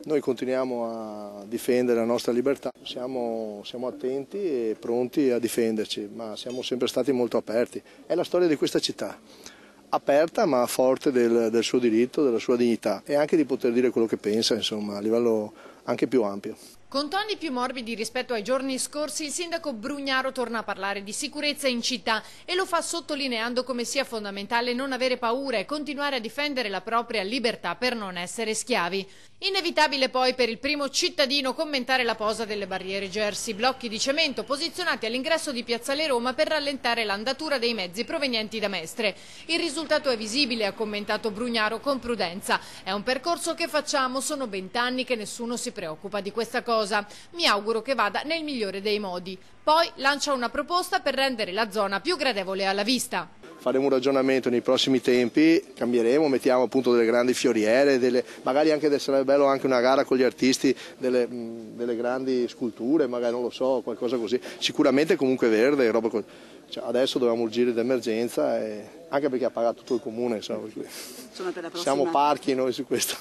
Noi continuiamo a difendere la nostra libertà, siamo attenti e pronti a difenderci, ma siamo sempre stati molto aperti. È la storia di questa città, aperta ma forte del suo diritto, della sua dignità e anche di poter dire quello che pensa, insomma, a livello anche più ampio. Con toni più morbidi rispetto ai giorni scorsi, il sindaco Brugnaro torna a parlare di sicurezza in città e lo fa sottolineando come sia fondamentale non avere paura e continuare a difendere la propria libertà per non essere schiavi. Inevitabile poi per il primo cittadino commentare la posa delle barriere Jersey, blocchi di cemento posizionati all'ingresso di Piazzale Roma per rallentare l'andatura dei mezzi provenienti da Mestre. Il risultato è visibile, ha commentato Brugnaro con prudenza. È un percorso che facciamo, sono 20 anni che nessuno si preoccupa di questa cosa. Mi auguro che vada nel migliore dei modi. Poi lancia una proposta per rendere la zona più gradevole alla vista. Faremo un ragionamento nei prossimi tempi, cambieremo, mettiamo appunto delle grandi fioriere, magari anche sarebbe bello anche una gara con gli artisti delle grandi sculture, magari non lo so, qualcosa così. Sicuramente comunque verde, roba così. Cioè, adesso dobbiamo giri d'emergenza, anche perché ha pagato tutto il comune, insomma, siamo parchi noi su questo.